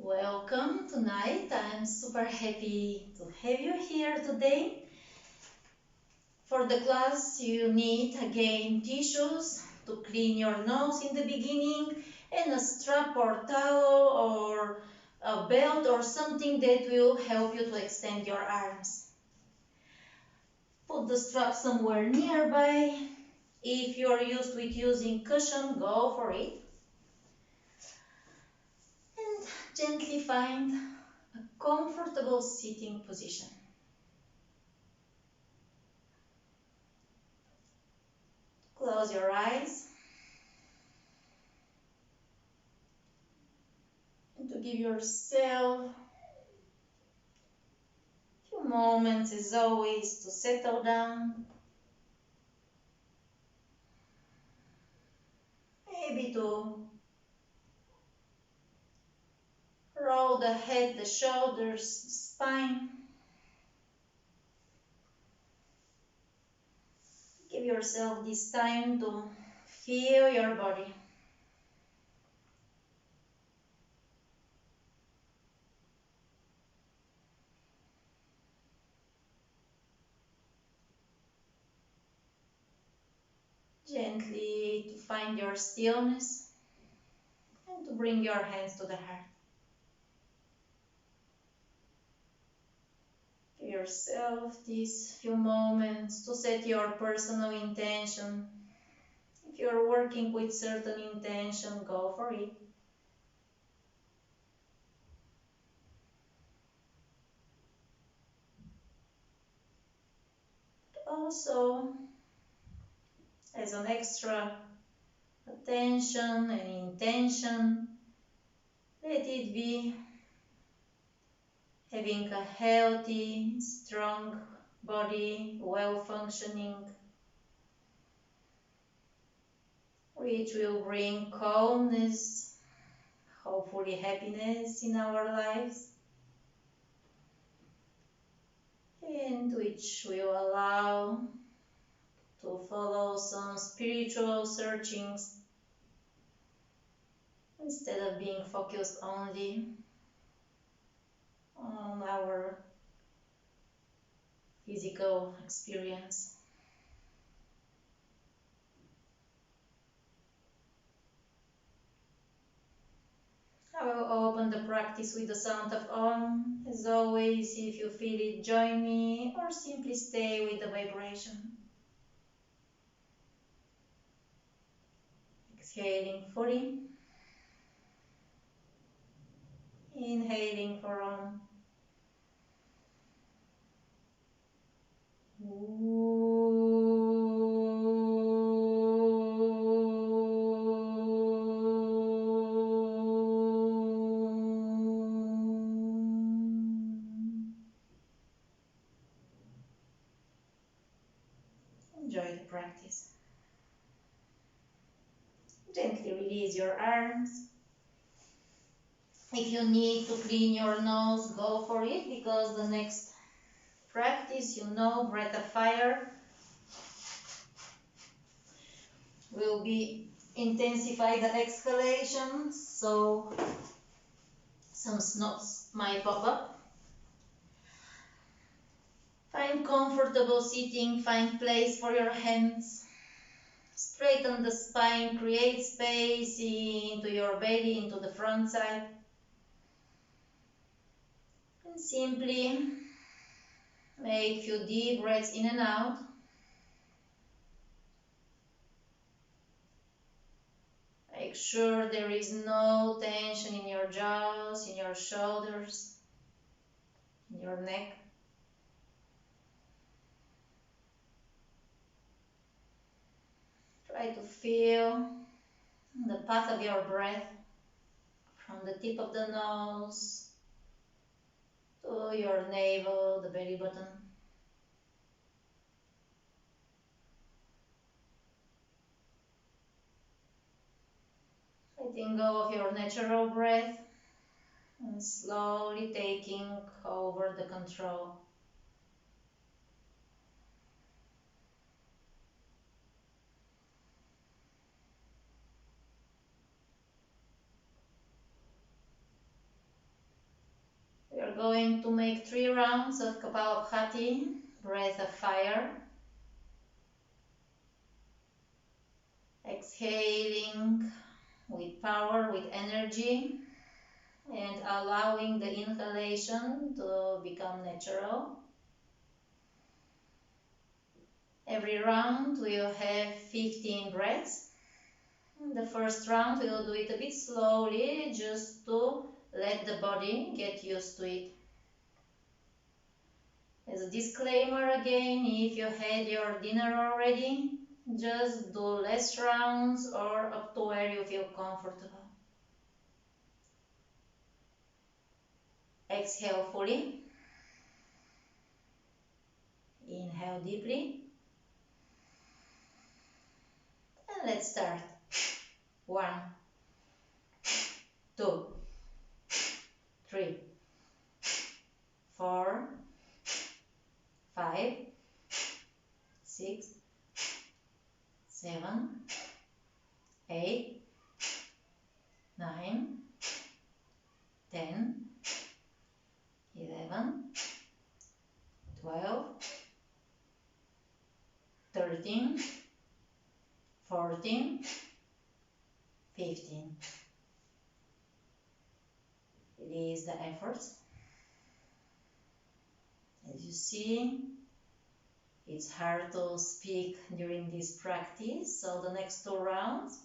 Welcome tonight. I'm super happy to have you here today. For the class, you need again tissues to clean your nose in the beginning and a strap or towel or a belt or something that will help you to extend your arms. Put the strap somewhere nearby. If you're used with using cushion, go for it. And gently find a comfortable sitting position. Close your eyes. And to give yourself a few moments as always to settle down. Maybe to roll the head, the shoulders, the spine. Give yourself this time to feel your body. Gently to find your stillness and to bring your hands to the heart. Give yourself these few moments to set your personal intention. If you're working with certain intention, go for it. Also, as an extra attention and intention, let it be having a healthy, strong body, well-functioning, which will bring calmness, hopefully happiness in our lives, and which will allow to follow some spiritual searchings instead of being focused only on our physical experience. I will open the practice with the sound of Om. As always, if you feel it, join me or simply stay with the vibration. Exhaling fully. Inhaling for Om. Enjoy the practice. Gently release your arms. If you need to clean your nose, go for it, because the next practice, breath of fire, will be intensify the exhalation, so some snots might pop up. Find comfortable sitting, find place for your hands. Straighten the spine, create space into your belly, into the front side. And simply make a few deep breaths in and out. Make sure there is no tension in your jaws, in your shoulders, in your neck. Try to feel the path of your breath from the tip of the nose to your navel, the belly button. Letting go of your natural breath and slowly taking over the control. going to make 3 rounds of Kapalabhati, breath of fire. Exhaling with power, with energy, and allowing the inhalation to become natural. Every round we'll have 15 breaths. The first round we'll do it a bit slowly, just to let the body get used to it. As a disclaimer again, if you had your dinner already, just do less rounds or up to where you feel comfortable. Exhale fully. Inhale deeply. And let's start. 1, 2, 3, 4, 5, 6, 7, 8, 9, 10, 11, 12, 13, 14, 15. Release the efforts. As you see, it's hard to speak during this practice, so the next 2 rounds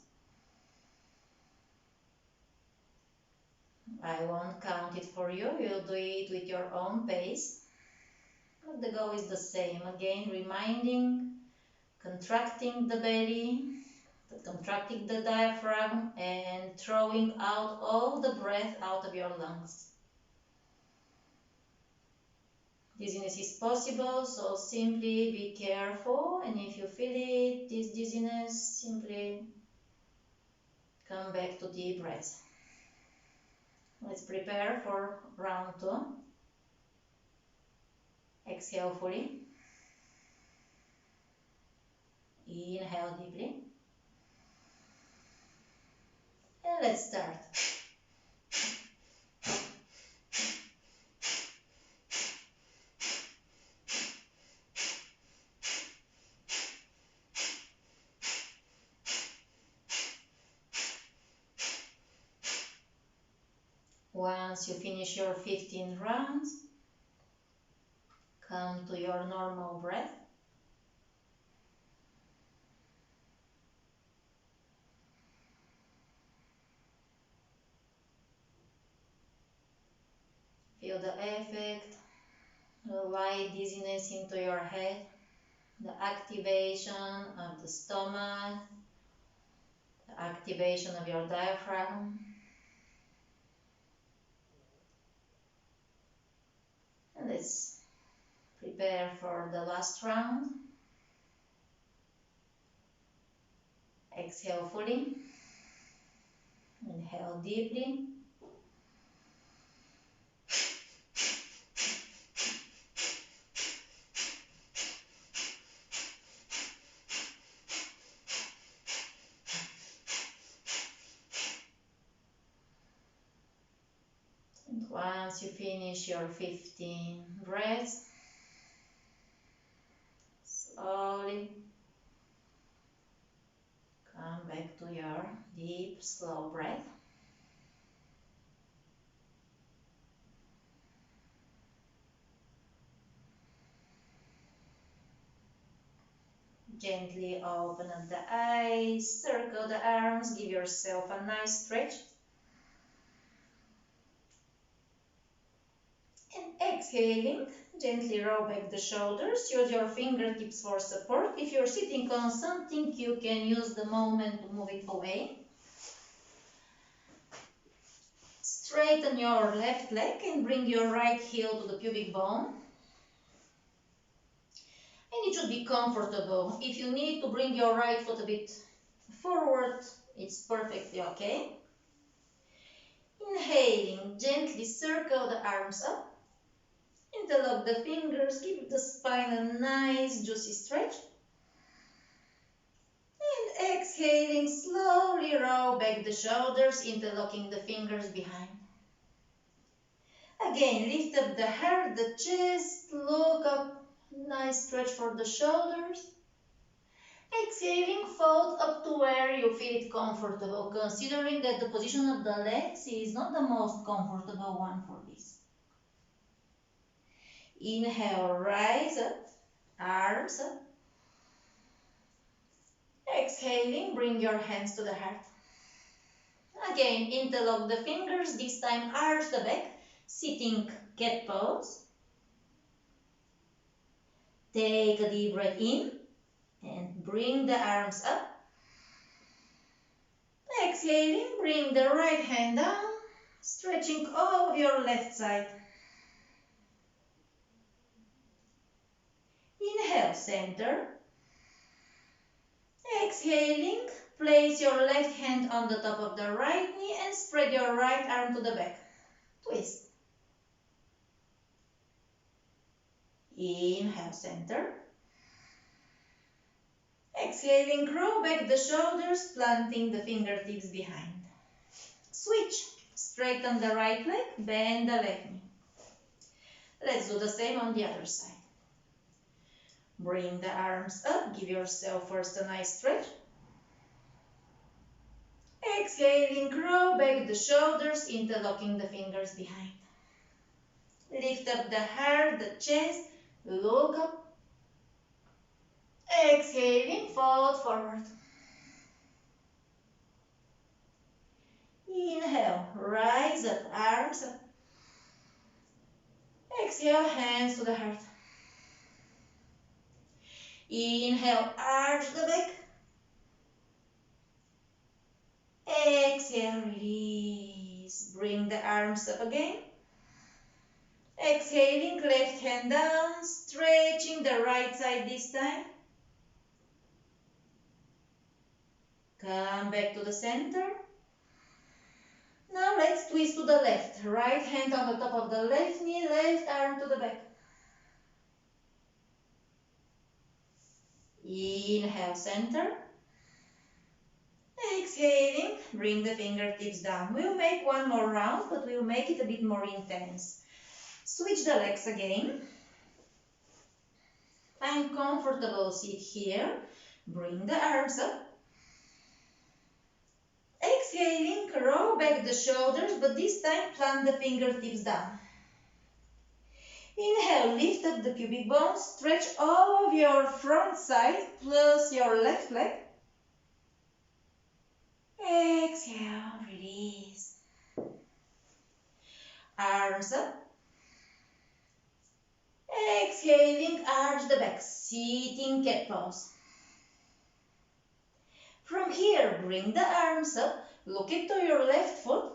I won't count it for you, you'll do it with your own pace. But the goal is the same, again reminding, contracting the belly, contracting the diaphragm, and throwing out all the breath out of your lungs. Dizziness is possible, so simply be careful, and if you feel it, this dizziness, simply come back to deep breaths. Let's prepare for round 2. Exhale fully. Inhale deeply. And let's start. Once you finish your 15 rounds, come to your normal breath. Feel the effect, the light dizziness into your head, the activation of the stomach, the activation of your diaphragm. And let's prepare for the last round. Exhale fully. Inhale deeply. And once you finish your 15 breaths, slowly come back to your deep, slow breath. Gently open up the eyes, circle the arms, give yourself a nice stretch. And exhaling, gently roll back the shoulders, use your fingertips for support. If you're sitting on something, you can use the moment to move it away. Straighten your left leg and bring your right heel to the pubic bone. And it should be comfortable. If you need to bring your right foot a bit forward, it's perfectly okay. Inhaling, gently circle the arms up. Interlock the fingers, give the spine a nice juicy stretch. And exhaling, slowly roll back the shoulders, interlocking the fingers behind. Again, lift up the heart, the chest, look up, nice stretch for the shoulders. Exhaling, fold up to where you feel it comfortable, considering that the position of the legs is not the most comfortable one for this. Inhale, rise up, arms up. Exhaling, bring your hands to the heart. Again, interlock the fingers, this time arch the back, sitting cat pose. Take a deep breath in and bring the arms up. Exhaling, bring the right hand down, stretching all of your left side. Inhale, center. Exhaling, place your left hand on the top of the right knee and spread your right arm to the back. Twist. Inhale, center. Exhaling, curl back the shoulders, planting the fingertips behind. Switch. Straighten the right leg, bend the left knee. Let's do the same on the other side. Bring the arms up, give yourself first a nice stretch. Exhaling, curl back the shoulders, interlocking the fingers behind. Lift up the heart, the chest, look up. Exhaling, fold forward. Inhale, rise up, arms up. Exhale, hands to the heart. Inhale, arch the back. Exhale, release. Bring the arms up again. Exhaling, left hand down, stretching the right side this time. Come back to the center. Now let's twist to the left. Right hand on the top of the left knee, left arm to the back. Inhale, center. Exhaling, bring the fingertips down. We'll make one more round, but we'll make it a bit more intense. Switch the legs again. Find comfortable seat here. Bring the arms up. Exhaling, roll back the shoulders, but this time plant the fingertips down. Inhale, lift up the pubic bone, stretch all of your front side plus your left leg. Exhale, release. Arms up. Exhaling, arch the back, sitting cat pose. From here, bring the arms up, look into your left foot,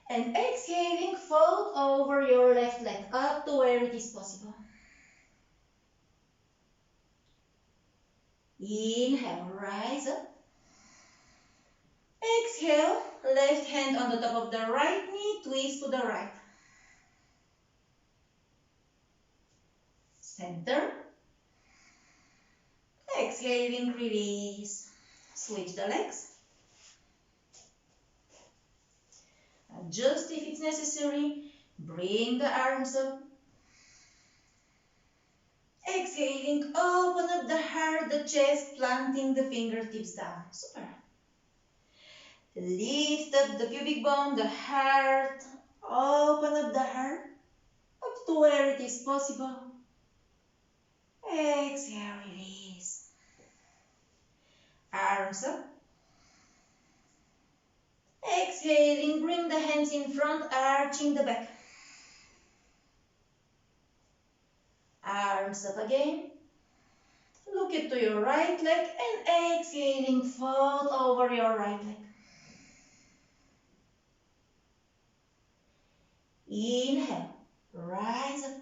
and exhaling, fold over your left leg up to where it is possible. Inhale, rise up. Exhale, left hand on the top of the right knee, twist to the right. Center. Exhaling, release. Switch the legs. Adjust if it's necessary. Bring the arms up. Exhaling, open up the heart, the chest, planting the fingertips down. Super. Lift up the pubic bone, the heart. Open up the heart up to where it is possible. Exhale, release. Arms up. Exhaling, bring the hands in front, arching the back. Arms up again. Look into your right leg and exhaling, fold over your right leg. Inhale, rise up.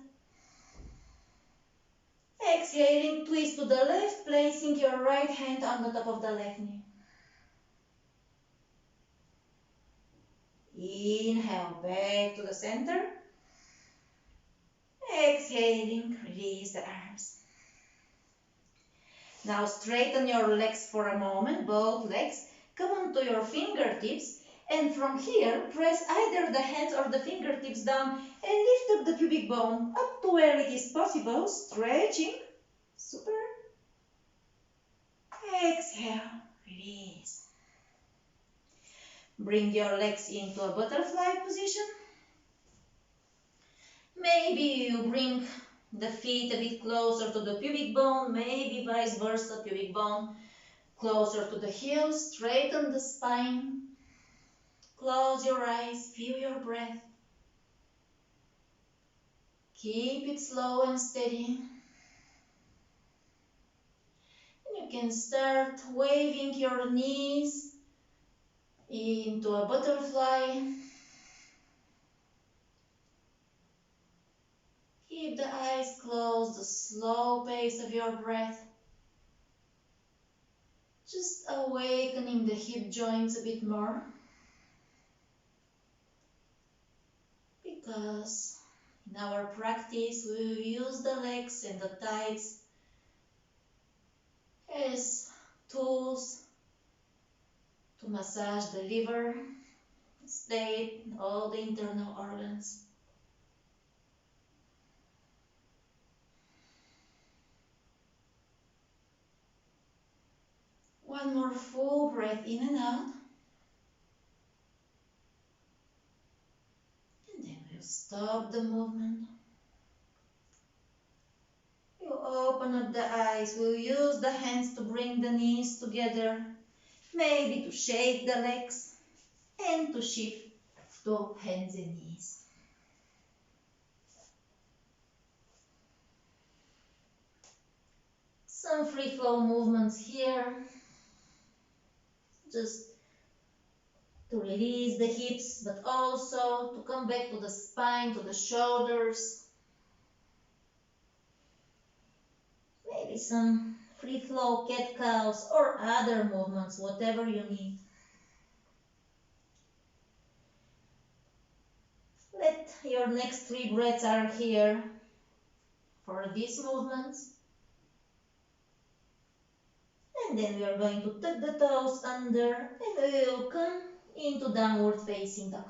Exhaling, twist to the left, placing your right hand on the top of the left knee. Inhale, back to the center. Exhaling, release the arms. Now straighten your legs for a moment, both legs. Come onto your fingertips And from here, press either the hands or the fingertips down and lift up the pubic bone up to where it is possible, stretching. Super. Exhale, release. Bring your legs into a butterfly position. Maybe you bring the feet a bit closer to the pubic bone, maybe vice versa, pubic bone closer to the heels, straighten the spine. Close your eyes, feel your breath. Keep it slow and steady. And you can start waving your knees into a butterfly. Keep the eyes closed, the slow pace of your breath. Just awakening the hip joints a bit more. Because in our practice we will use the legs and the thighs as tools to massage the liver, state, all the internal organs. One more full breath in and out. And then we'll stop the movement. We'll open up the eyes. We'll use the hands to bring the knees together. Maybe to shake the legs and to shift to hands and knees. Some free flow movements here. Just to release the hips, but also to come back to the spine, to the shoulders. Maybe some free flow cat-cows or other movements, whatever you need. Let your next 3 breaths are here for these movements. And then we are going to tuck the toes under and we will come into downward facing dog.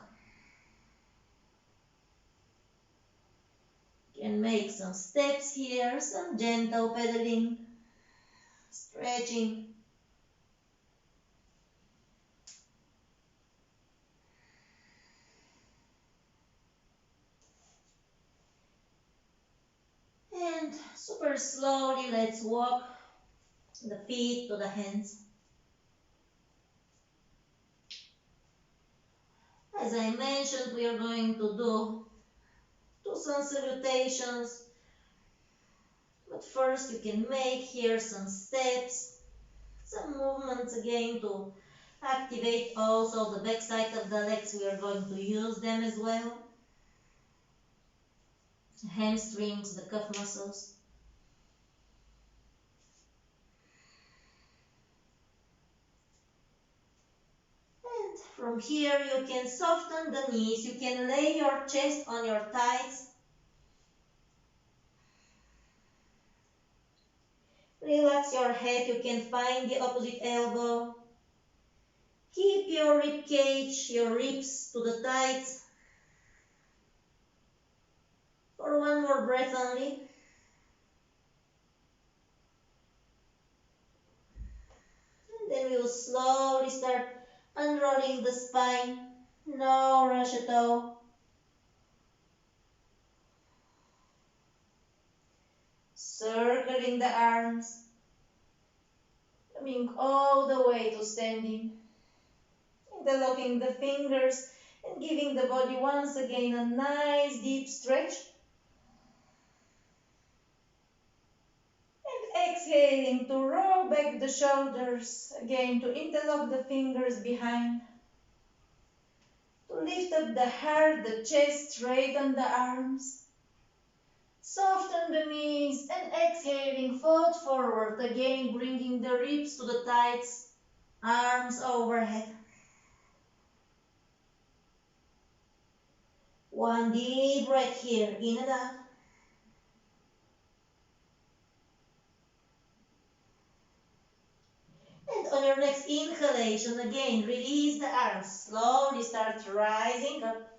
You can make some steps here, some gentle pedaling, stretching. And super slowly, let's walk the feet to the hands. As I mentioned, we are going to do sun salutations. But first you can make here some steps, some movements again to activate also the back side of the legs. We are going to use them as well. The hamstrings, the calf muscles. And from here you can soften the knees. You can lay your chest on your thighs. Relax your head. You can find the opposite elbow. Keep your rib cage, your ribs to the thighs. For one more breath only. And then we will slowly start unrolling the spine. No rush at all. Circling the arms. Coming all the way to standing. Interlocking the fingers and giving the body once again a nice deep stretch. And exhaling to roll back the shoulders. Again to interlock the fingers behind. To lift up the heart, the chest, straighten the arms. Soften the knees and exhaling, fold forward. Again bringing the ribs to the thighs, arms overhead. One deep breath here, in and out. And on your your next inhalation, again, release the arms. Slowly start rising up.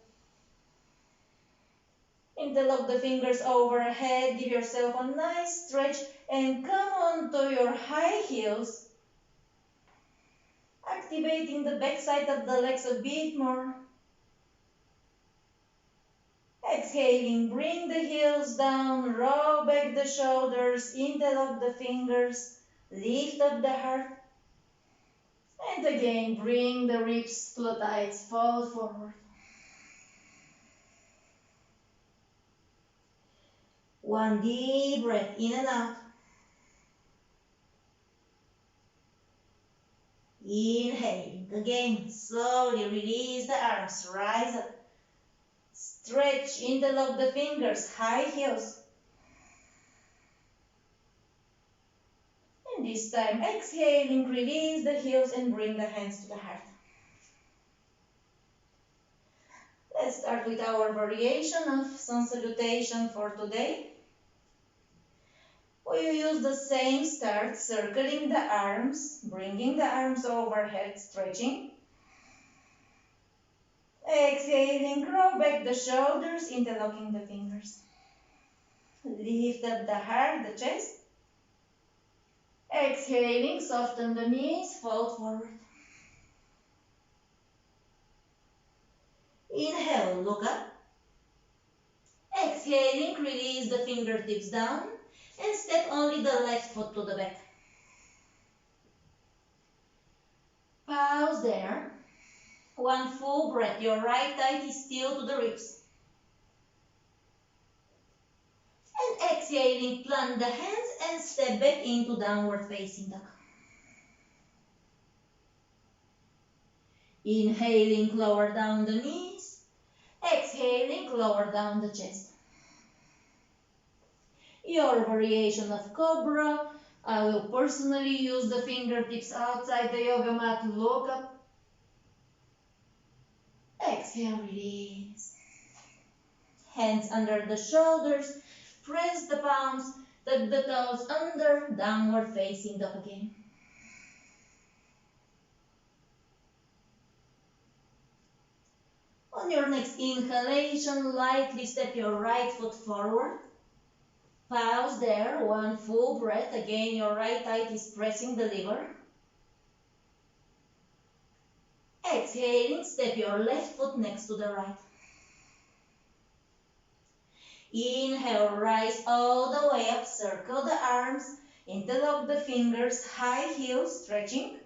Interlock the fingers overhead. Give yourself a nice stretch and come onto your high heels. Activating the back side of the legs a bit more. Exhaling, bring the heels down, roll back the shoulders, interlock the fingers, lift up the heart. And again, bring the ribs to the thighs, fold forward. One deep breath in and out. Inhaling, again, slowly release the arms, rise up. Stretch, interlock the fingers, high heels. And this time, exhaling, release the heels and bring the hands to the heart. Let's start with our variation of sun salutation for today. We use the same start, circling the arms, bringing the arms overhead, stretching. Exhaling, roll back the shoulders, interlocking the fingers. Lift up the heart, the chest. Exhaling, soften the knees, fold forward. Inhale, look up. Exhaling, release the fingertips down and step only the left foot to the back. Pause there. One full breath. Your right thigh is still to the ribs. And exhaling, plant the hands and step back into downward facing dog. Inhaling, lower down the knees. Exhaling, lower down the chest. Your variation of cobra. I will personally use the fingertips outside the yoga mat. Look up. Exhale, release. Hands under the shoulders. Press the palms. Tuck the toes under. Downward facing dog again. On your next inhalation, lightly step your right foot forward. Pause there, one full breath. Again, your right thigh is pressing the liver. Exhaling, step your left foot next to the right. Inhale, rise all the way up, circle the arms, interlock the fingers, high heels, stretching.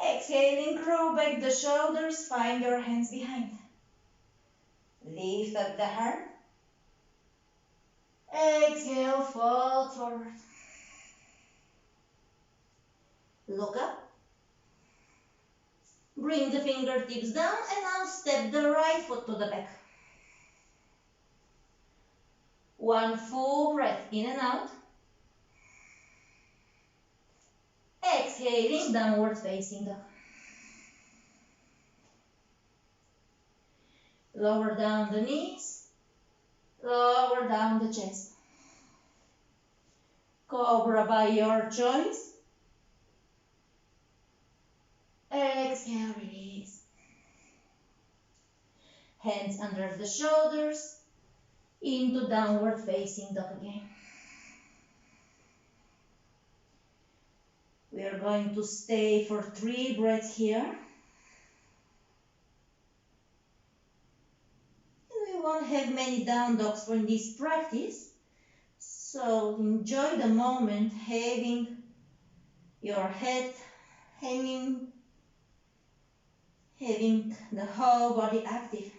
Exhaling, roll back the shoulders, find your hands behind. Lift up the heart. Exhale, fold forward. Look up. Bring the fingertips down and now step the right foot to the back. One full breath in and out. Exhaling, downward facing dog. Lower down the knees. Lower down the chest. Cobra by your choice. Exhale, release. Hands under the shoulders. Into downward facing dog again. We are going to stay for 3 breaths here. And we won't have many down dogs for this practice. So enjoy the moment having your head hanging, having the whole body active.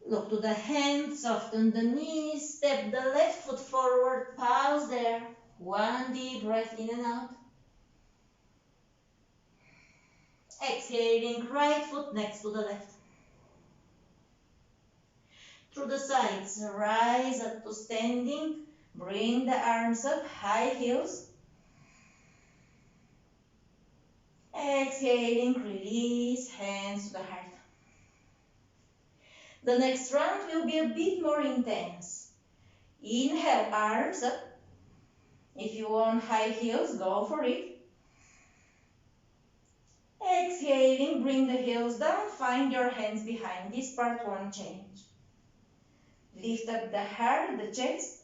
Look to the hands, soften the knees, step the left foot forward, pause there. One deep breath in and out. Exhaling, right foot next to the left. Through the sides, rise up to standing, bring the arms up, high heels. Exhaling, release, hands to the heart. The next round will be a bit more intense. Inhale, arms up. If you want high heels, go for it. Exhaling, bring the heels down. Find your hands behind. This part won't change. Lift up the heart, the chest.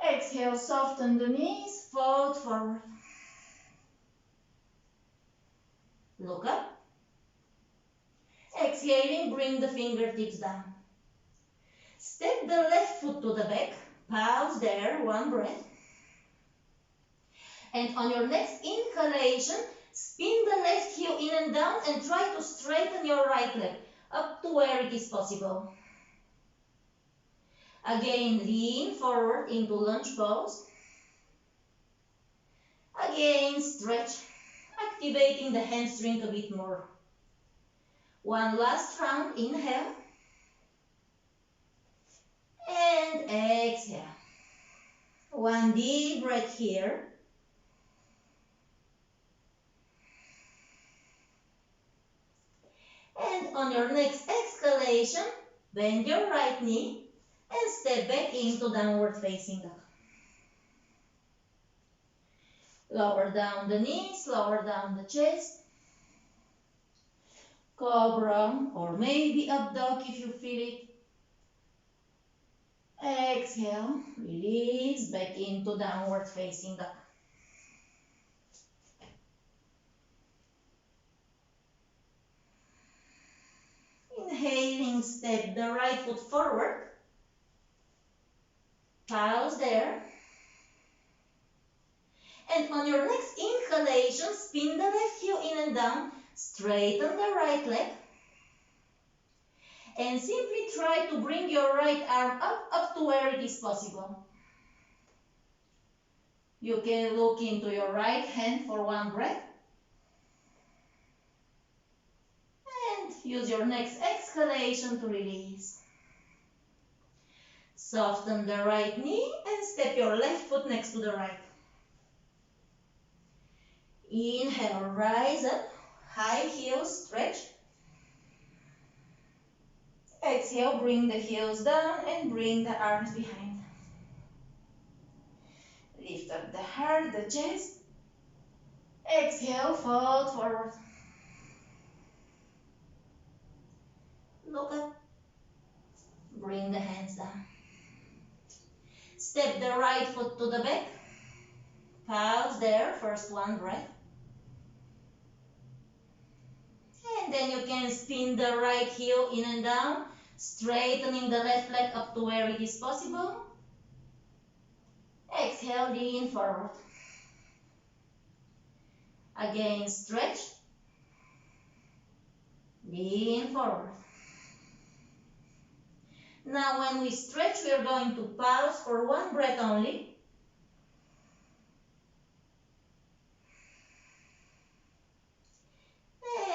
Exhale, soften the knees, fold forward. Look up. Exhaling, bring the fingertips down. Step the left foot to the back. Pause there, one breath. And on your next inhalation, spin the left heel in and down and try to straighten your right leg up to where it is possible. Again, lean forward into lunge pose. Again, stretch, activating the hamstring a bit more. One last round, inhale. And exhale. One deep breath here. And on your next exhalation, bend your right knee and step back into downward facing dog. Lower down the knees, lower down the chest. Cobra or maybe up dog if you feel it. Exhale, release back into downward facing dog. Inhaling, step the right foot forward. Pause there. And on your next inhalation, spin the left heel in and down, straighten the right leg. And simply try to bring your right arm up to where it is possible. You can look into your right hand for one breath. And use your next exhalation to release. Soften the right knee and step your left foot next to the right. Inhale, rise up, high heels, stretch. Exhale, bring the heels down and bring the arms behind. Lift up the heart, the chest. Exhale, fold forward. Look up. Bring the hands down. Step the right foot to the back. Pause there, first one breath. And then you can spin the right heel in and down, straightening the left leg up to where it is possible. Exhale, lean forward. Again, stretch. Lean forward. Now when we stretch, we are going to pause for one breath only.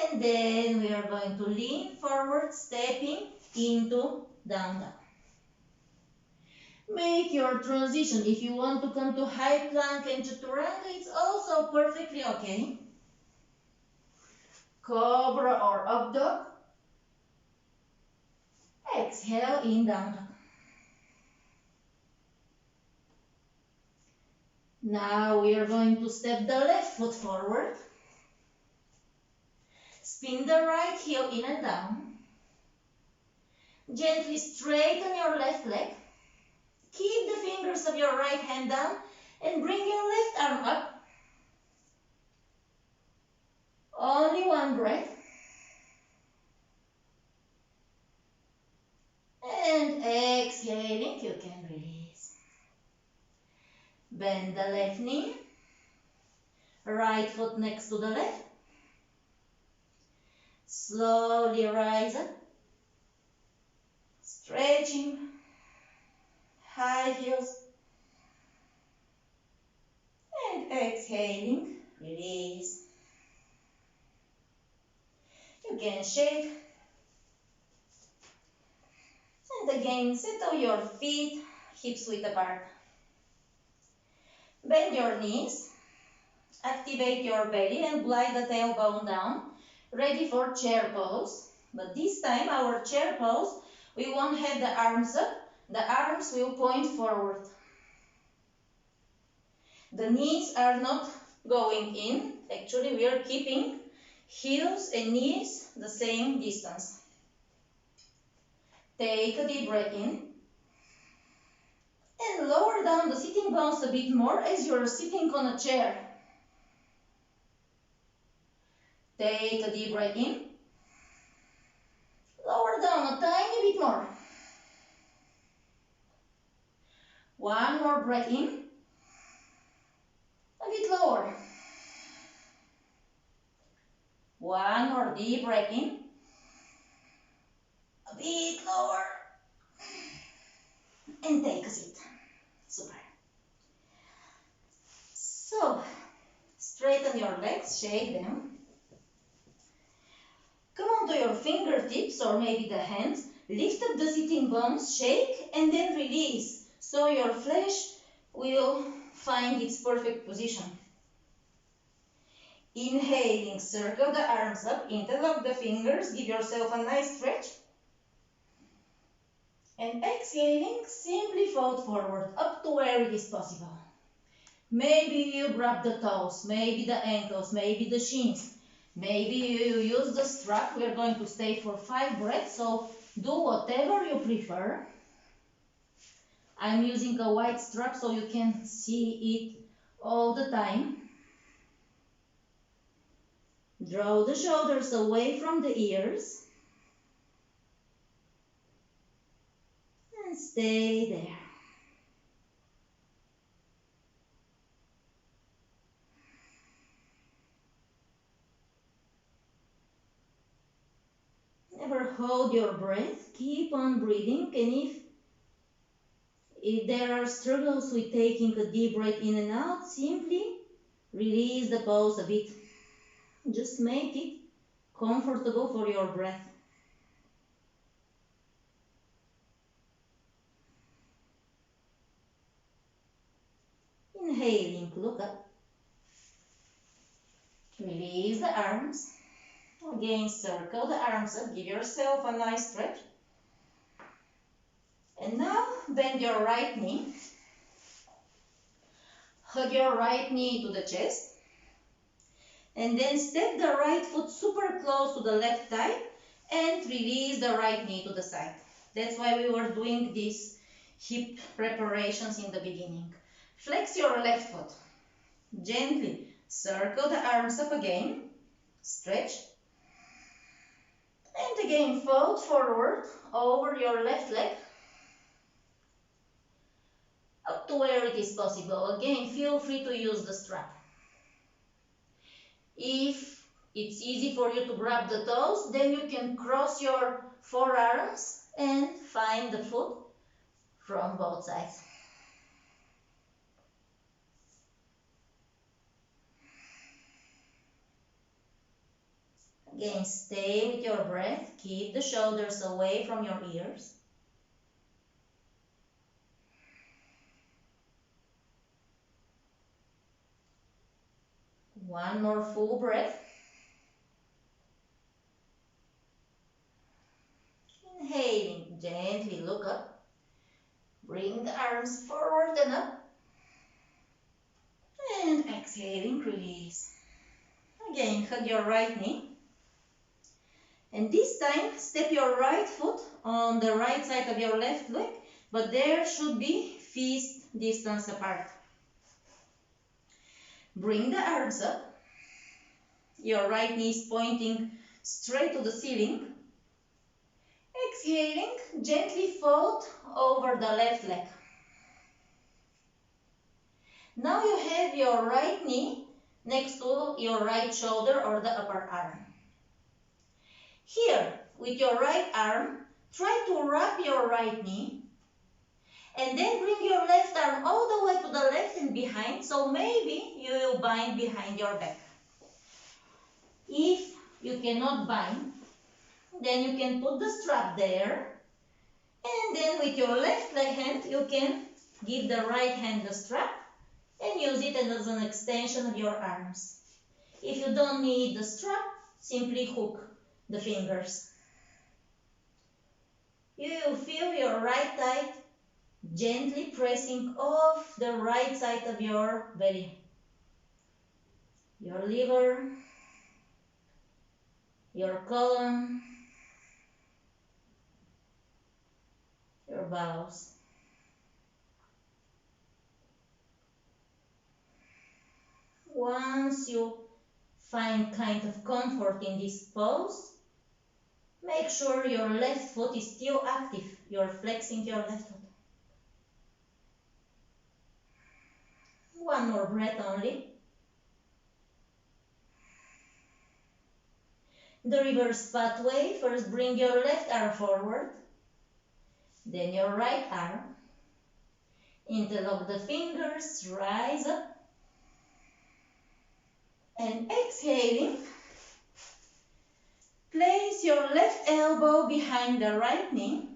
And then we are going to lean forward, stepping into down dog. Make your transition. If you want to come to high plank and chaturanga, it's also perfectly okay. Cobra or up dog. Exhale in down dog. Now we are going to step the left foot forward. Spin the right heel in and down. Gently straighten your left leg. Keep the fingers of your right hand down and bring your left arm up. Only one breath. And exhaling, you can release. Bend the left knee. Right foot next to the left. Slowly rise up. Stretching. High heels. And exhaling, release. You can shake. And again, settle your feet, hips width apart. Bend your knees. Activate your belly and glide the tailbone down. Ready for chair pose. But this time, our chair pose, we won't have the arms up, The arms will point forward. The knees are not going in. Actually, we are keeping heels and knees the same distance. Take a deep breath in. And lower down the sitting bones a bit more as you are sitting on a chair. Take a deep breath in. Lower down a tiny bit more. One more breath in. A bit lower. One more deep breath in. A bit lower. And take a seat. Super. So, straighten your legs, shake them. Come onto your fingertips or maybe the hands. Lift up the sitting bones, shake and then release. So your flesh will find its perfect position. Inhaling, circle the arms up, interlock the fingers, give yourself a nice stretch. And exhaling, simply fold forward up to where it is possible. Maybe you grab the toes, maybe the ankles, maybe the shins. Maybe you use the strap. We are going to stay for 5 breaths, so do whatever you prefer. I'm using a white strap so you can see it all the time. Draw the shoulders away from the ears. And stay there. Never hold your breath. Keep on breathing. And if there are struggles with taking a deep breath in and out, simply release the pulse a bit. Just make it comfortable for your breath. Inhaling, look up. Release the arms. Again, circle the arms up. Give yourself a nice stretch. And now, bend your right knee. Hug your right knee to the chest. And then step the right foot super close to the left thigh and release the right knee to the side. That's why we were doing these hip preparations in the beginning. Flex your left foot. Gently circle the arms up again. Stretch. And again, fold forward over your left leg. Up to where it is possible. Again, feel free to use the strap. If it's easy for you to grab the toes, then you can cross your forearms and find the foot from both sides. Again, stay with your breath. Keep the shoulders away from your ears. One more full breath. Inhaling, gently look up. Bring the arms forward and up. And exhaling, release. Again, hug your right knee. And this time, step your right foot on the right side of your left leg, but there should be fist distance apart. Bring the arms up. Your right knee is pointing straight to the ceiling. Exhaling, gently fold over the left leg. Now you have your right knee next to your right shoulder or the upper arm. Here, with your right arm, try to wrap your right knee and then bring your left arm all the way to the left and behind, so maybe you will bind behind your back. If you cannot bind, then you can put the strap there, and then with your left hand you can give the right hand the strap and use it as an extension of your arms. If you don't need the strap, simply hook the fingers. You will feel your right thigh Gently pressing off the right side of your belly. Your liver, your colon, your bowels. Once you find kind of comfort in this pose, make sure your left foot is still active. You're flexing your left foot. One more breath only. The reverse pathway. First bring your left arm forward, then your right arm. Interlock the fingers, rise up. And exhaling, place your left elbow behind the right knee.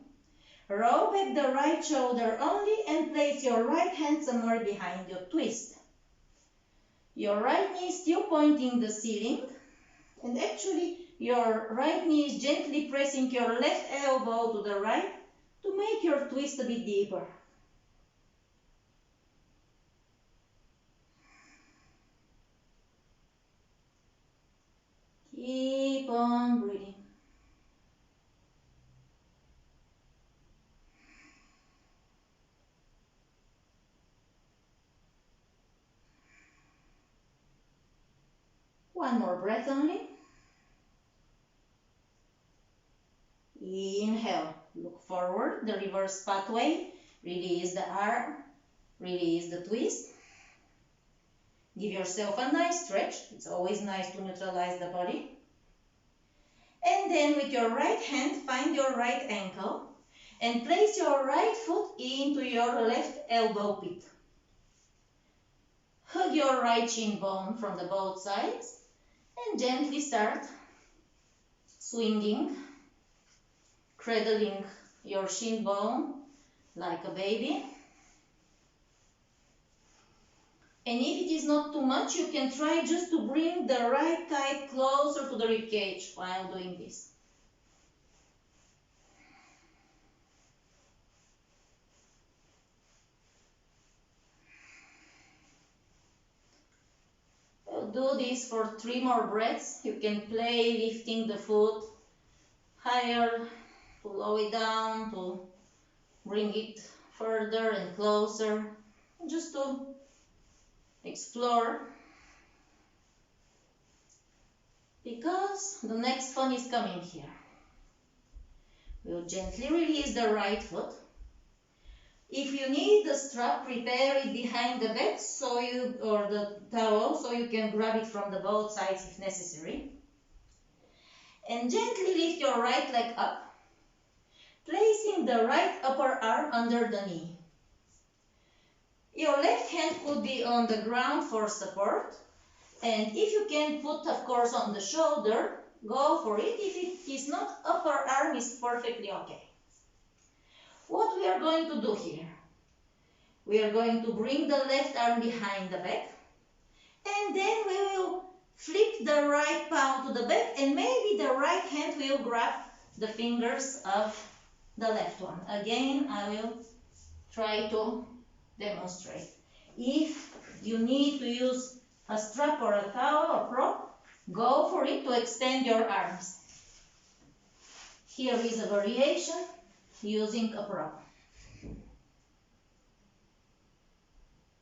Roll back the right shoulder only and place your right hand somewhere behind your twist. Your right knee is still pointing the ceiling, and actually your right knee is gently pressing your left elbow to the right to make your twist a bit deeper. Keep on breathing. One more breath only. Inhale, look forward, the reverse pathway. Release the arm, release the twist. Give yourself a nice stretch. It's always nice to neutralize the body. And then with your right hand, find your right ankle and place your right foot into your left elbow pit. Hug your right shin bone from the both sides and gently start swinging, cradling your shin bone like a baby. And if it is not too much, you can try just to bring the right thigh closer to the rib cage while doing this. Do this for 3 more breaths. You can play lifting the foot higher, to lower it down, to bring it further and closer, just to explore. Because the next fun is coming here. We'll gently release the right foot. If you need the strap, prepare it behind the bed or the towel so you can grab it from the both sides if necessary. And gently lift your right leg up, placing the right upper arm under the knee. Your left hand could be on the ground for support, and if you can put, of course, on the shoulder, go for it. If it is not, upper arm is perfectly okay. What we are going to do here? We are going to bring the left arm behind the back, and then we will flip the right palm to the back, and maybe the right hand will grab the fingers of the left one. Again, I will try to demonstrate. If you need to use a strap or a towel or prop, go for it to extend your arms. Here is a variation using a prop.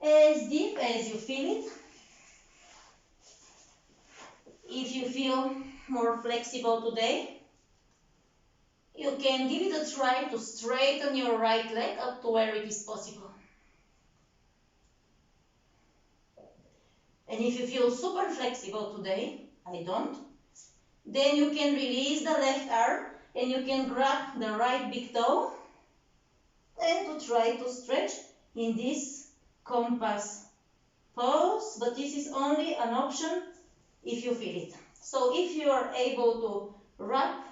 As deep as you feel it. If you feel more flexible today, you can give it a try to straighten your right leg up to where it is possible. And if you feel super flexible today, I don't, then you can release the left arm and you can grab the right big toe and to try to stretch in this compass pose, but this is only an option if you feel it. So if you are able to wrap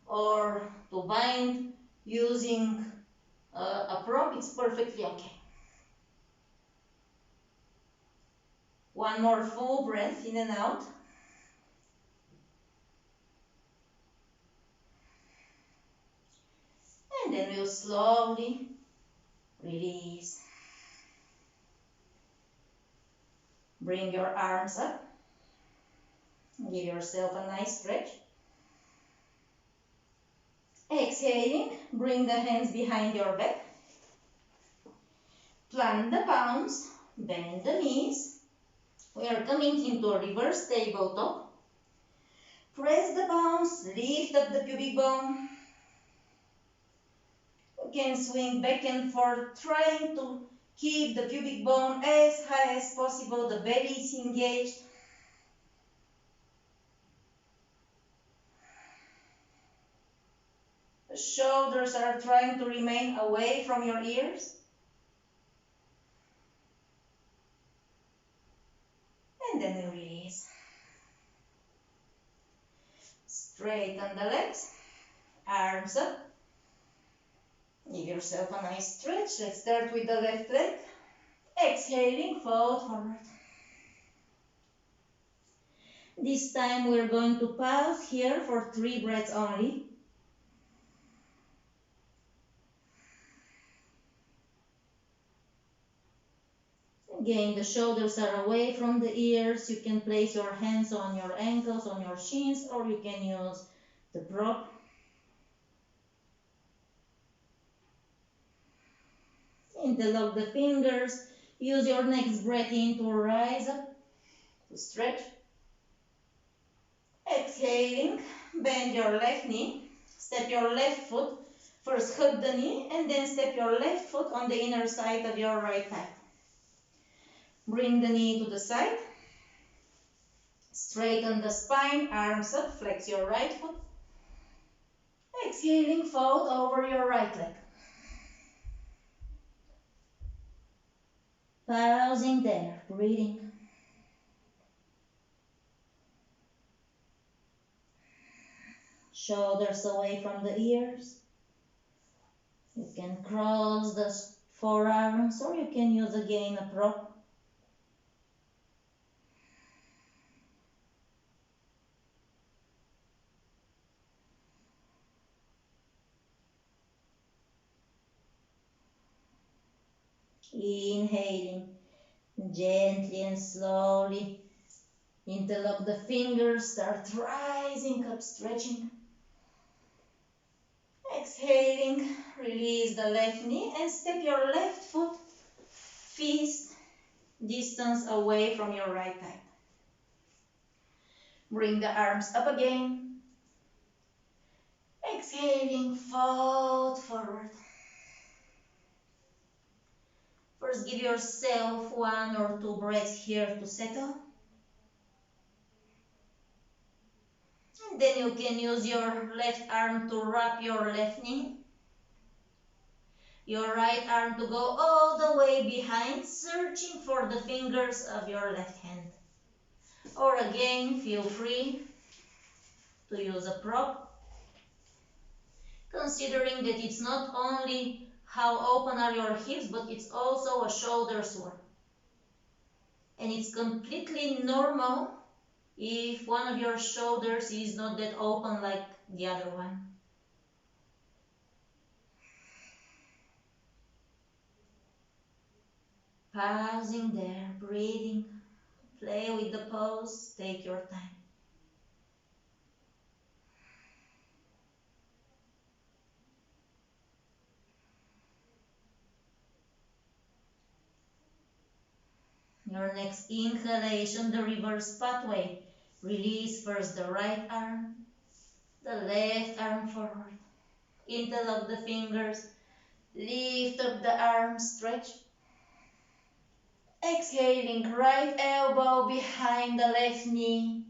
or to bind using a prop, it's perfectly okay. One more full breath in and out. And then we'll slowly Release. Bring your arms up. Give yourself a nice stretch. Exhaling, bring the hands behind your back. Plant the palms, bend the knees. We are coming into a reverse tabletop. Press the palms, lift up the pubic bone. You can swing back and forth, trying to keep the pubic bone as high as possible. The belly is engaged. The shoulders are trying to remain away from your ears. And then you release. Straighten the legs, arms up. Give yourself a nice stretch. Let's start with the left leg. Exhaling, fold forward. This time we're going to pause here for 3 breaths only. Again, the shoulders are away from the ears. You can place your hands on your ankles, on your shins, or you can use the prop. Interlock the fingers. Use your next breath in to rise up, to stretch. Exhaling, bend your left knee. Step your left foot. First hug the knee and then step your left foot on the inner side of your right thigh. Bring the knee to the side. Straighten the spine, arms up, flex your right foot. Exhaling, fold over your right leg. Pausing there, breathing. Shoulders away from the ears. You can cross the forearms or you can use again a prop. Inhaling, gently and slowly. Interlock the fingers, start rising up, stretching. Exhaling, release the left knee and step your left foot fist distance away from your right thigh. Bring the arms up again. Exhaling, fold forward. First, give yourself 1 or 2 breaths here to settle. And then you can use your left arm to wrap your left knee. Your right arm to go all the way behind, searching for the fingers of your left hand. Or again, feel free to use a prop, considering that it's not only how open are your hips, but it's also a shoulders work. And it's completely normal if one of your shoulders is not that open like the other one. Pausing there, breathing, play with the pose, take your time. Your next inhalation, the reverse pathway. Release first the right arm, the left arm forward. Interlock the fingers, lift up the arm, stretch. Exhaling, right elbow behind the left knee.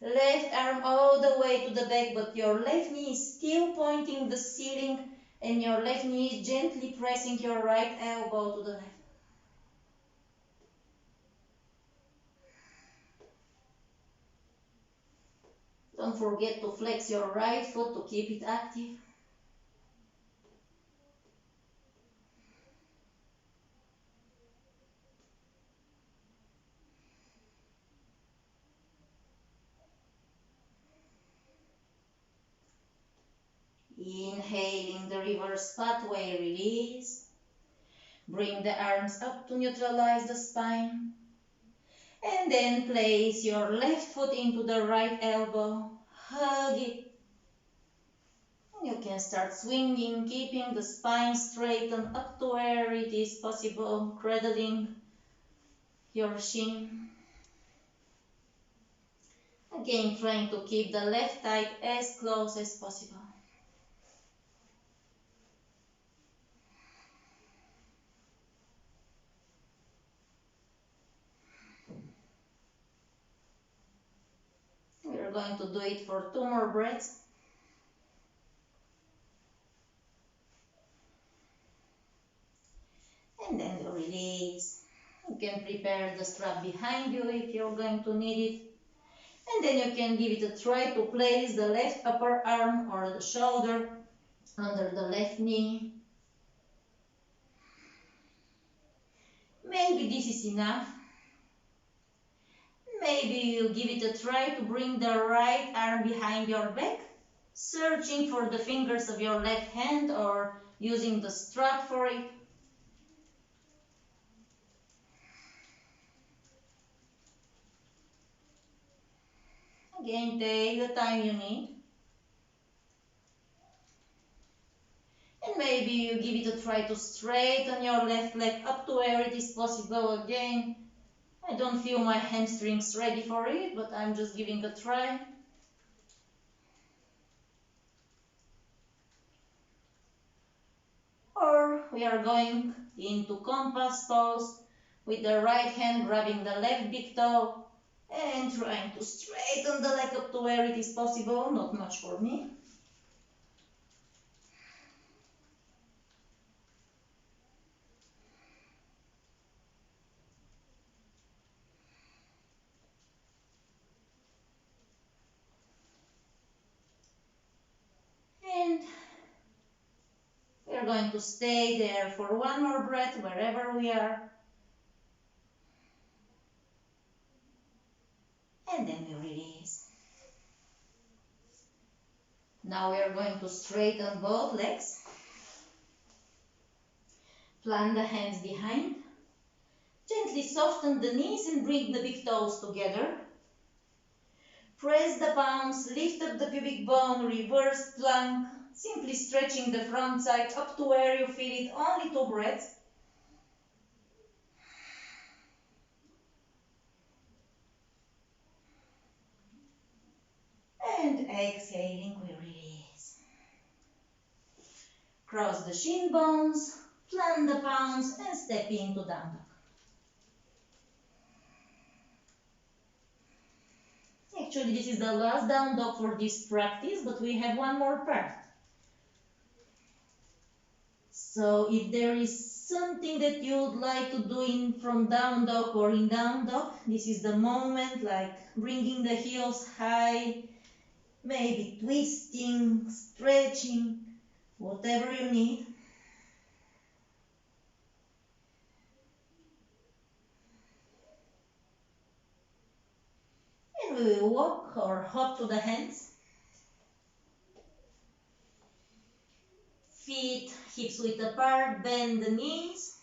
Left arm all the way to the back, but your left knee is still pointing the ceiling and your left knee is gently pressing your right elbow to the left. Don't forget to flex your right foot to keep it active. Inhaling the reverse pathway, release. Bring the arms up to neutralize the spine. And then place your left foot into the right elbow. Hug it. You can start swinging, keeping the spine straightened up to where it is possible, cradling your shin. Again, trying to keep the left thigh as close as possible. We're going to do it for 2 more breaths. And then you release. You can prepare the strap behind you if you're going to need it. And then you can give it a try to place the left upper arm or the shoulder under the left knee. Maybe this is enough. Maybe you give it a try to bring the right arm behind your back, searching for the fingers of your left hand or using the strap for it. Again, take the time you need. And maybe you give it a try to straighten your left leg up to where it is possible again. I don't feel my hamstrings ready for it, but I'm just giving a try. Or we are going into compass pose with the right hand grabbing the left big toe and trying to straighten the leg up to where it is possible, not much for me. And we're going to stay there for 1 more breath wherever we are. And then we release. Now we are going to straighten both legs. Plant the hands behind. Gently soften the knees and bring the big toes together. Press the palms, lift up the pubic bone, reverse plank, simply stretching the front side up to where you feel it, only 2 breaths. And exhaling, we release. Cross the shin bones, plant the palms and step into down dog. Actually, this is the last down dog for this practice, but we have 1 more part. So if there is something that you would like to do from down dog or in down dog, this is the moment, like bringing the heels high, maybe twisting, stretching, whatever you need. And we will walk or hop to the hands. Feet hips width apart, bend the knees.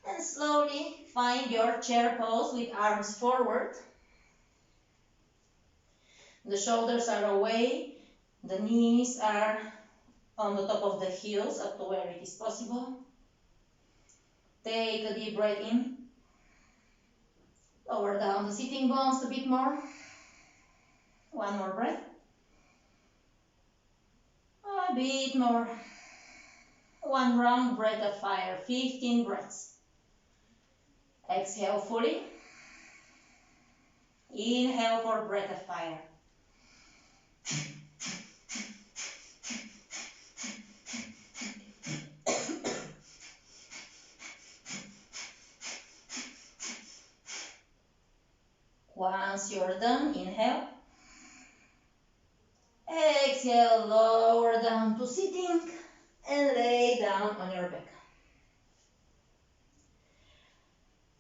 And slowly find your chair pose with arms forward. The shoulders are away, the knees are on the top of the heels up to where it is possible. Take a deep breath in. Lower down the sitting bones a bit more. 1 more breath. A bit more. 1 round breath of fire, 15 breaths. Exhale fully. Inhale for breath of fire. Once you're done, inhale. Exhale, lower down to sitting and lay down on your back.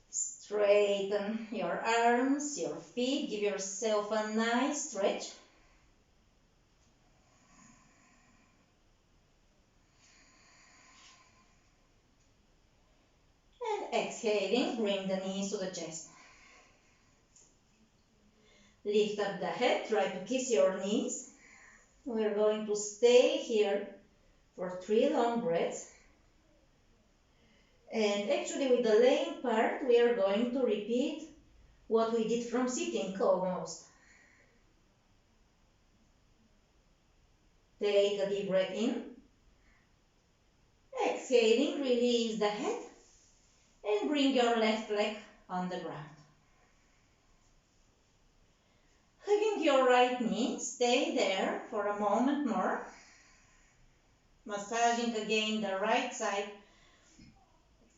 Straighten your arms, your feet, give yourself a nice stretch. Exhaling, bring the knees to the chest. Lift up the head, try to kiss your knees. We're going to stay here for 3 long breaths. And actually with the laying part, we are going to repeat what we did from sitting almost. Take a deep breath in. Exhaling, release the head and bring your left leg on the ground. Hugging your right knee, stay there for a moment more. Massaging again the right side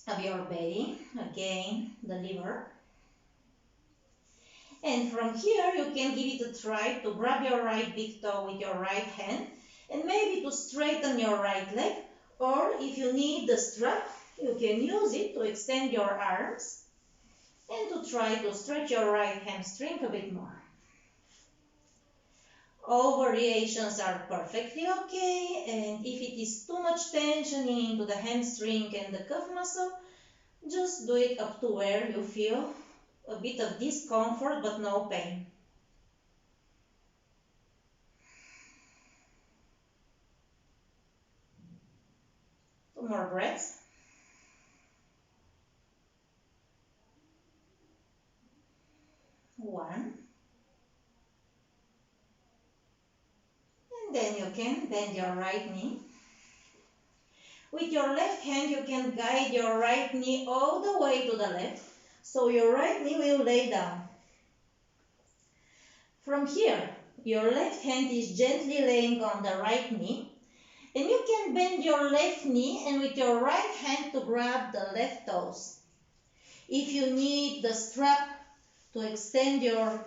of your belly, again the liver. And from here you can give it a try to grab your right big toe with your right hand and maybe to straighten your right leg, or if you need the strap, you can use it to extend your arms and to try to stretch your right hamstring a bit more. All variations are perfectly okay, and if it is too much tension into the hamstring and the calf muscle, just do it up to where you feel a bit of discomfort but no pain. Two more breaths. One. And then you can bend your right knee. With your left hand, you can guide your right knee all the way to the left, so your right knee will lay down. From here, your left hand is gently laying on the right knee, and you can bend your left knee and with your right hand to grab the left toes. If you need the strap to extend your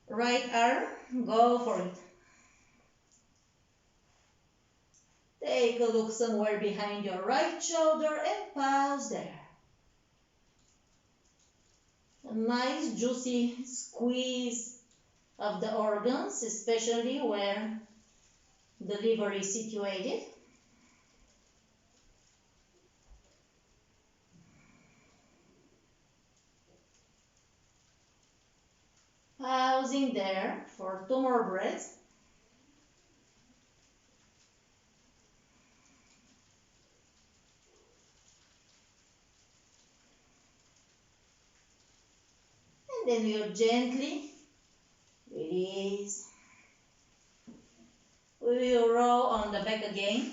right arm, go for it. Take a look somewhere behind your right shoulder and pause there. A nice juicy squeeze of the organs, especially where the liver is situated. Pausing there for 2 more breaths. And then we'll gently release. We will roll on the back again.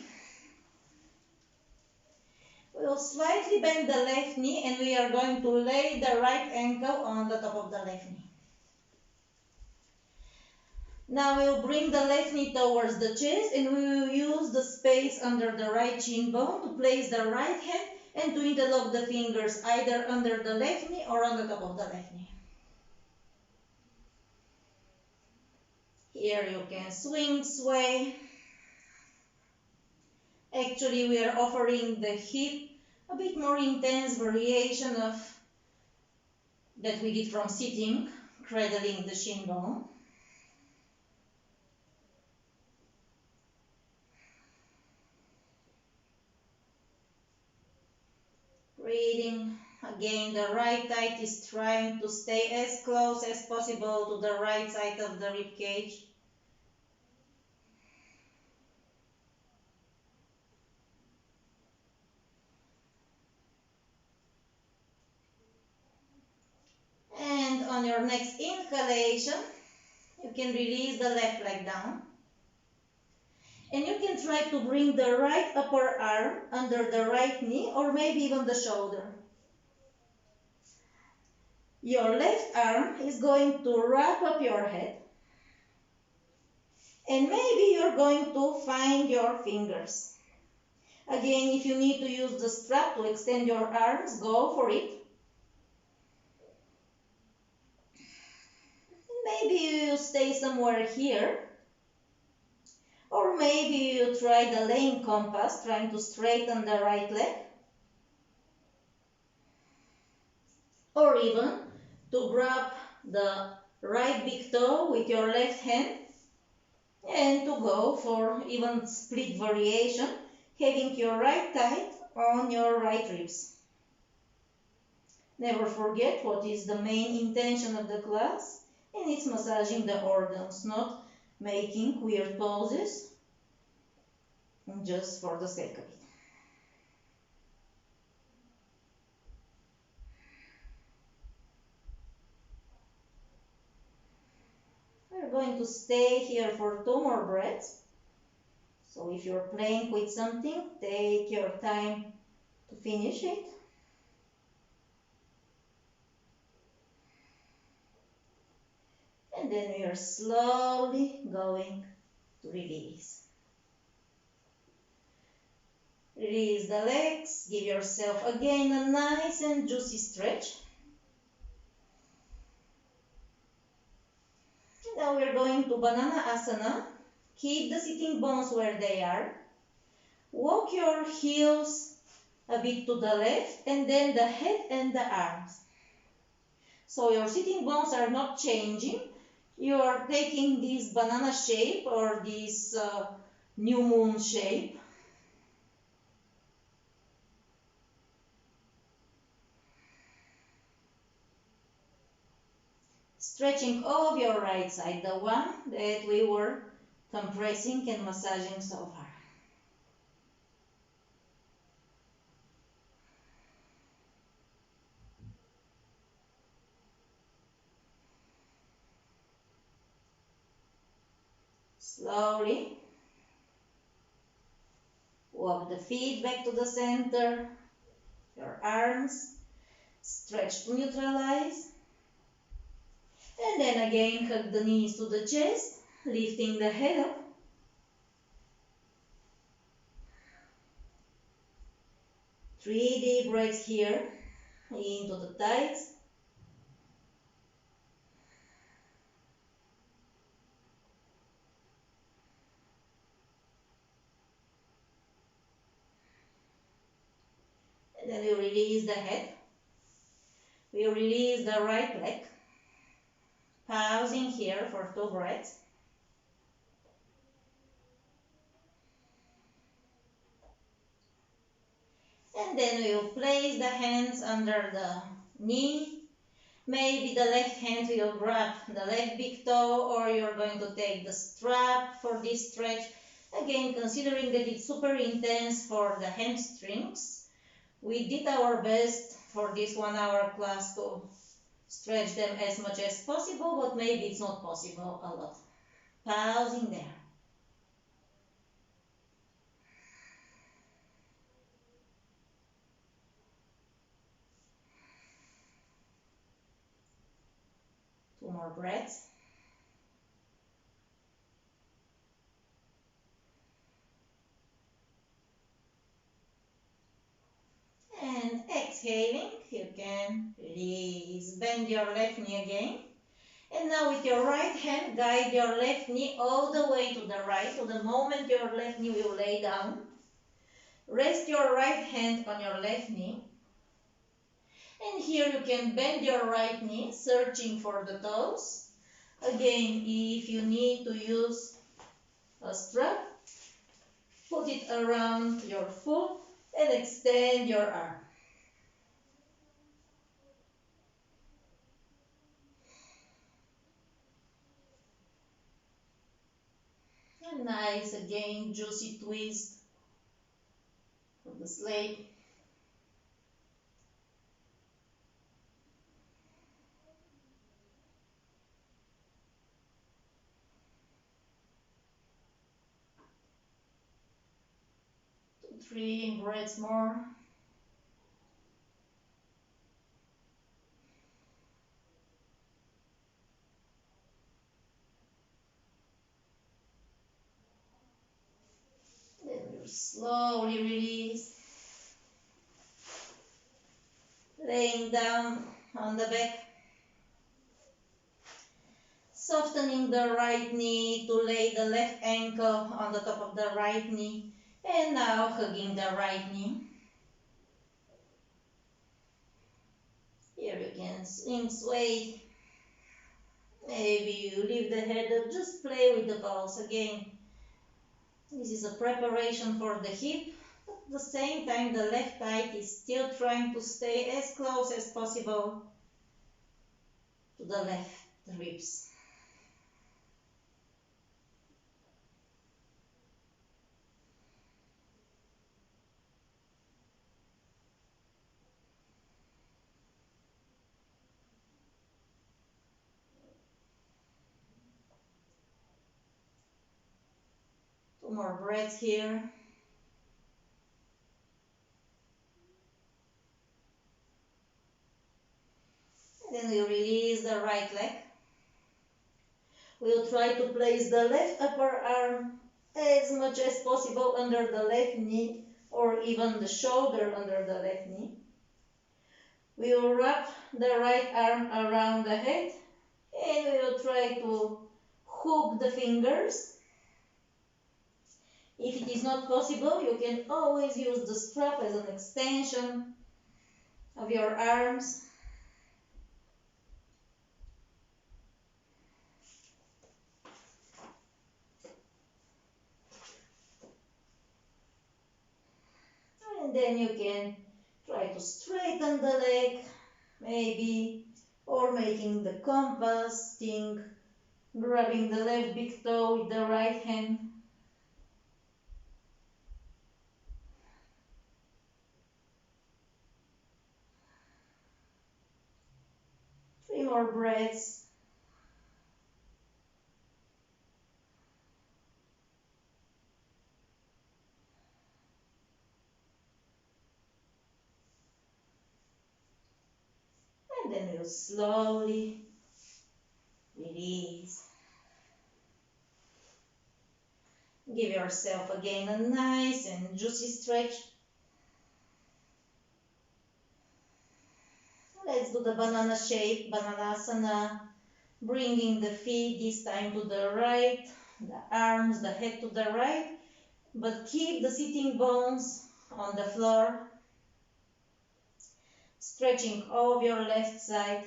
We will slightly bend the left knee and we are going to lay the right ankle on the top of the left knee. Now we will bring the left knee towards the chest and we will use the space under the right shin bone to place the right hand and to interlock the fingers either under the left knee or on the top of the left knee. Here you can swing, sway. Actually, we are offering the hip a bit more intense variation of that we did from sitting, cradling the shin bone. Breathing. Again, the right thigh is trying to stay as close as possible to the right side of the rib cage. And on your next inhalation, you can release the left leg down. And you can try to bring the right upper arm under the right knee or maybe even the shoulder. Your left arm is going to wrap up your head. And maybe you're going to find your fingers. Again, if you need to use the strap to extend your arms, go for it. Maybe you stay somewhere here. Or maybe you try the laying compass, trying to straighten the right leg. Or even to grab the right big toe with your left hand and to go for even split variation, having your right thigh on your right ribs. Never forget what is the main intention of the class, and it's massaging the organs, not making weird poses just for the sake of it. We're going to stay here for 2 more breaths. So if you're playing with something, take your time to finish it. And then we are slowly going to release. Release the legs. Give yourself again a nice and juicy stretch. Now we're going to banana asana. Keep the sitting bones where they are. Walk your heels a bit to the left and then the head and the arms. So your sitting bones are not changing. You are taking this banana shape or this new moon shape. Stretching all of your right side, the one that we were compressing and massaging so far. Slowly walk the feet back to the center, your arms stretch to neutralize, and then again hug the knees to the chest, lifting the head up. Three deep breaths here into the thighs. And then we release the head. We release the right leg. Pausing here for 2 breaths. And then we will place the hands under the knee. Maybe the left hand will grab the left big toe, or you're going to take the strap for this stretch. Again, considering that it's super intense for the hamstrings, we did our best for this 1-hour class to stretch them as much as possible, but maybe it's not possible a lot. Pausing there. Two more breaths. And exhaling, you can release. Bend your left knee again. And now with your right hand, guide your left knee all the way to the right. So the moment your left knee will lay down, rest your right hand on your left knee. And here you can bend your right knee, searching for the toes. Again, if you need to use a strap, put it around your foot and extend your arm. A nice, again, juicy twist for the slate. Two, 3 breaths more. Then you slowly release. Laying down on the back. Softening the right knee to lay the left ankle on the top of the right knee. And now hugging the right knee. Here you can sway. Maybe you leave the head up, just play with the balls again. This is a preparation for the hip. At the same time, the left thigh is still trying to stay as close as possible to the left ribs. Two more breaths here. And then we release the right leg. We'll try to place the left upper arm as much as possible under the left knee, or even the shoulder under the left knee. We will wrap the right arm around the head, and we will try to hook the fingers. If it is not possible, you can always use the strap as an extension of your arms. And then you can try to straighten the leg, maybe, or making the compass thing, grabbing the left big toe with the right hand. Three more breaths. And then we'll slowly release. Give yourself again a nice and juicy stretch. Let's do the banana shape, bananasana, bringing the feet this time to the right, the arms, the head to the right, but keep the sitting bones on the floor. Stretching all of your left side.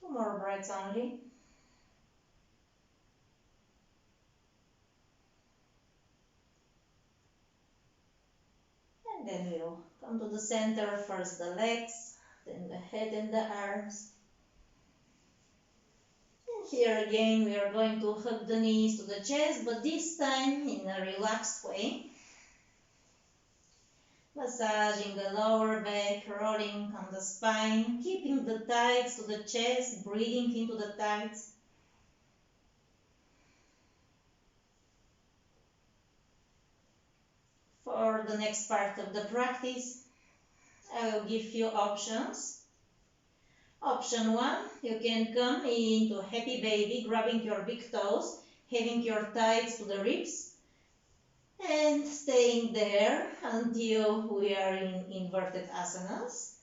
Two more breaths only. And then we'll come to the center, first the legs, then the head and the arms. And here again we are going to hug the knees to the chest, but this time in a relaxed way. Massaging the lower back, rolling on the spine, keeping the thighs to the chest, breathing into the thighs. For the next part of the practice, I will give you options. Option 1, you can come into happy baby, grabbing your big toes, having your thighs to the ribs, and staying there until we are in inverted asanas.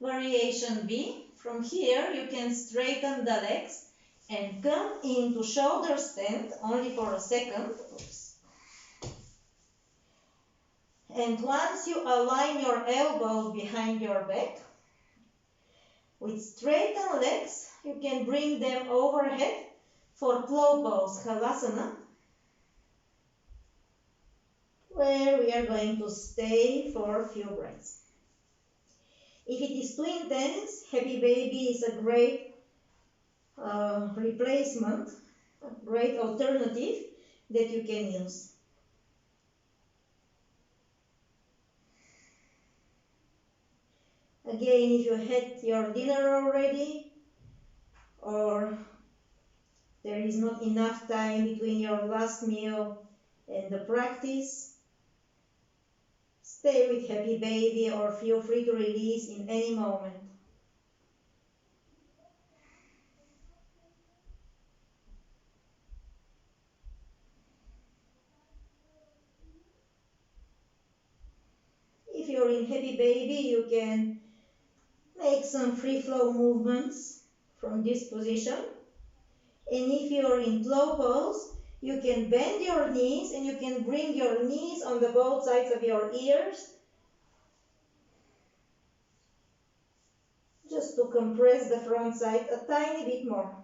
Variation B, from here you can straighten the legs and come into shoulder stand only for a second. Oops. And once you align your elbows behind your back, with straightened legs, you can bring them overhead for plow pose, halasana, where we are going to stay for a few breaths. If it is too intense, happy baby is a great replacement, a great alternative that you can use. Again, if you had your dinner already, or there is not enough time between your last meal and the practice, stay with happy baby or feel free to release in any moment. If you're in happy baby, you can make some free flow movements from this position. And if you're in plow pose, You can bend your knees and you can bring your knees on the both sides of your ears, just to compress the front side a tiny bit more.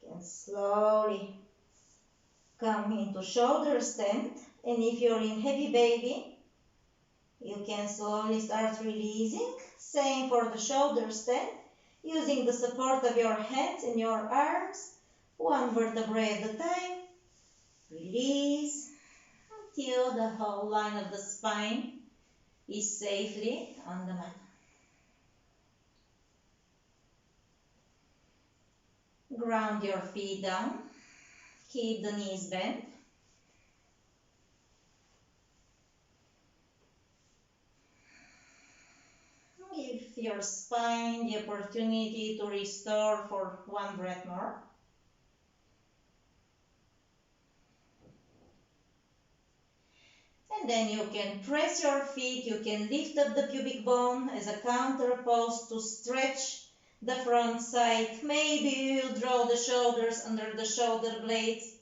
And slowly come into shoulder stand, and if you're in heavy baby, you can slowly start releasing. Same for the shoulder stand, using the support of your hands and your arms, one vertebrae at a time. Release until the whole line of the spine is safely on the mat. Ground your feet down. Keep the knees bent. Give your spine the opportunity to restore for one breath more. And then you can press your feet, you can lift up the pubic bone as a counter pose to stretch the front side. Maybe you draw the shoulders under the shoulder blades,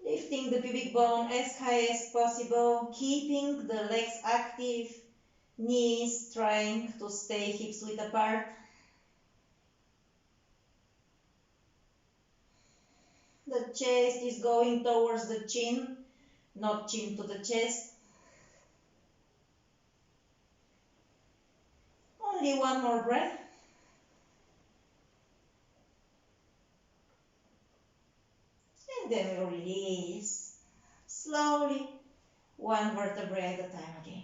lifting the pubic bone as high as possible, keeping the legs active, knees trying to stay hips width apart. The chest is going towards the chin, not chin to the chest. Only one more breath. And then we release. Slowly, one vertebrae at a time again.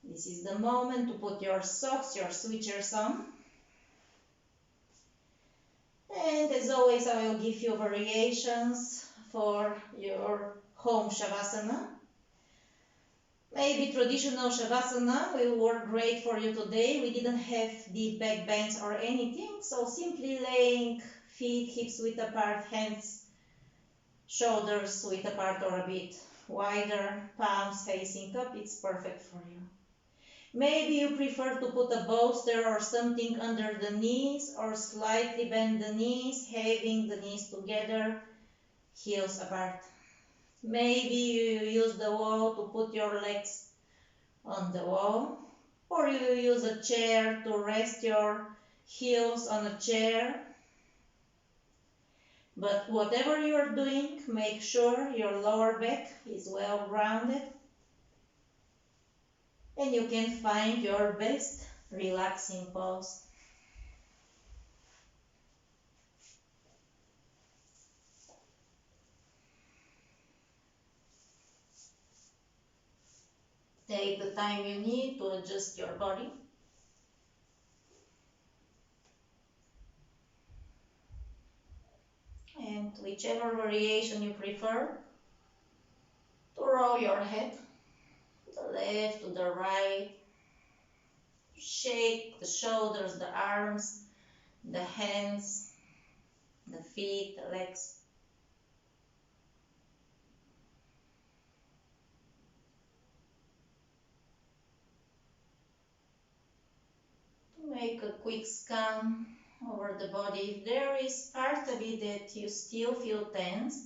This is the moment to put your socks, your switchers on. And as always, I will give you variations for your home Shavasana. Maybe traditional Shavasana will work great for you today. We didn't have deep back bends or anything, so simply laying feet hips width apart, hands, shoulders width apart or a bit wider, palms facing up, it's perfect for you. Maybe you prefer to put a bolster or something under the knees, or slightly bend the knees, having the knees together, heels apart. Maybe you use the wall to put your legs on the wall, or you use a chair to rest your heels on a chair. But whatever you are doing, make sure your lower back is well grounded and you can find your best relaxing pose. Take the time you need to adjust your body. And whichever variation you prefer, to roll your head, the left to the right, shake the shoulders, the arms, the hands, the feet, the legs. Make a quick scan over the body. If there is part of it that you still feel tense,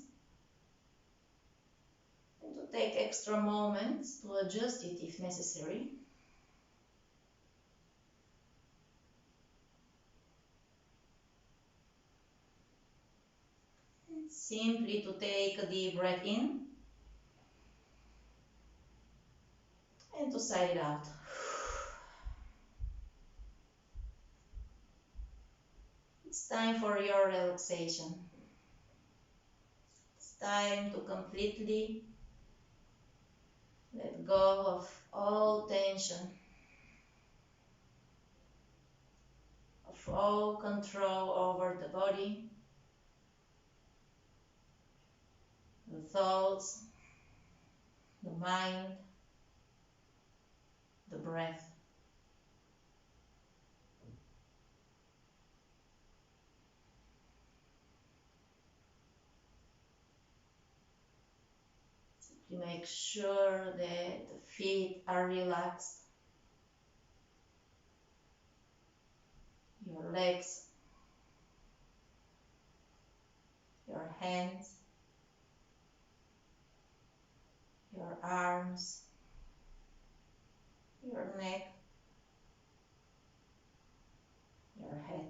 and to take extra moments to adjust it if necessary. And simply to take a deep breath in and to sigh it out. It's time for your relaxation. It's time to completely let go of all tension, of all control over the body, the thoughts, the mind, the breath. You make sure that the feet are relaxed, your legs, your hands, your arms, your neck, your head.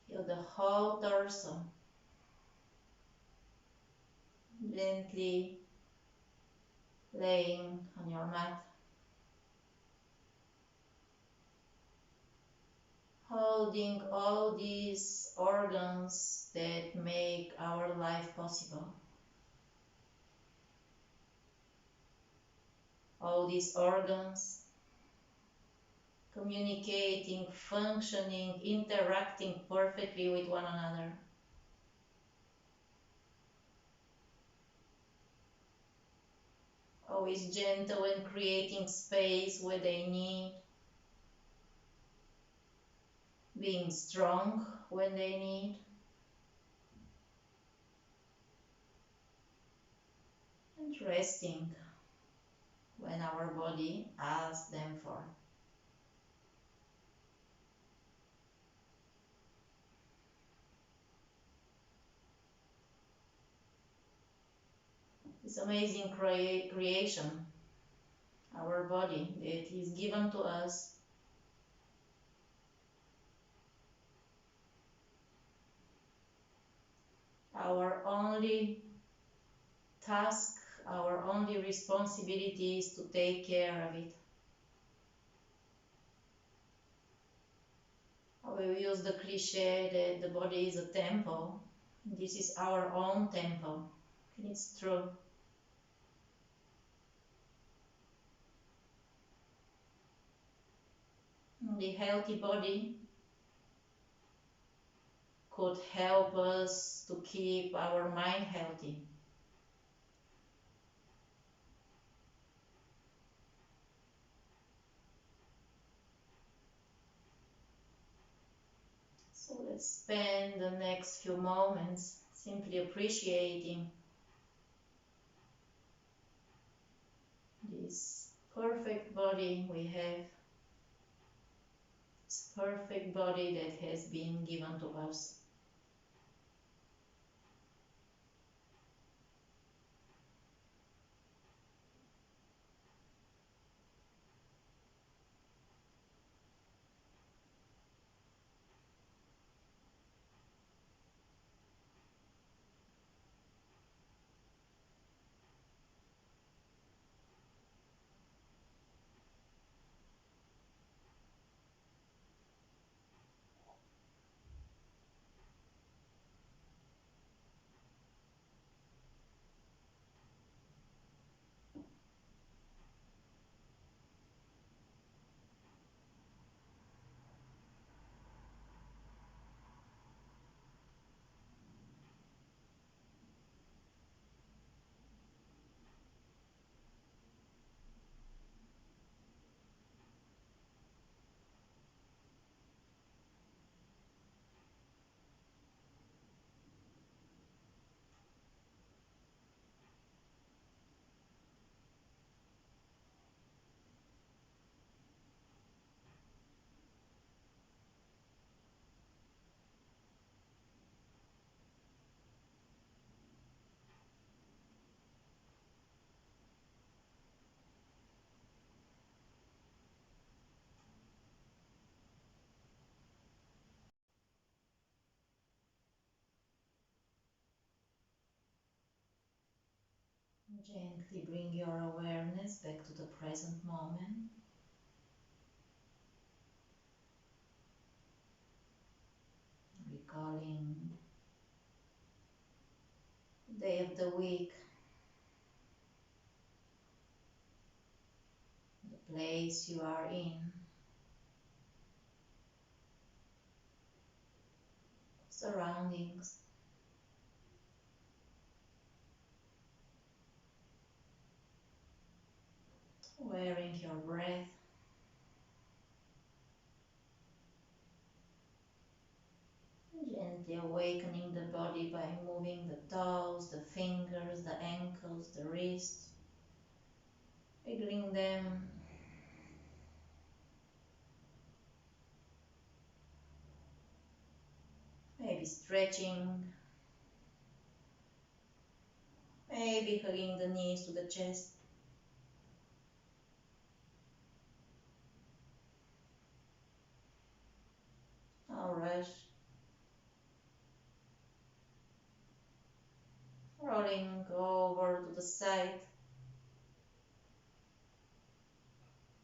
Feel the whole torso gently laying on your mat, holding all these organs that make our life possible. All these organs communicating, functioning, interacting perfectly with one another. Always gentle and creating space where they need, being strong when they need, and resting when our body asks them for. This amazing creation, our body that is given to us, our only task, our only responsibility is to take care of it. We use the cliche that the body is a temple. This is our own temple, and it's true. The healthy body could help us to keep our mind healthy. So let's spend the next few moments simply appreciating this perfect body we have, this perfect body that has been given to us. Gently bring your awareness back to the present moment. Recalling the day of the week, the place you are in, surroundings, wearing your breath, Gently awakening the body by moving the toes, the fingers, the ankles, the wrists, wiggling them. Maybe stretching, maybe hugging the knees to the chest. Alright, rolling over to the side,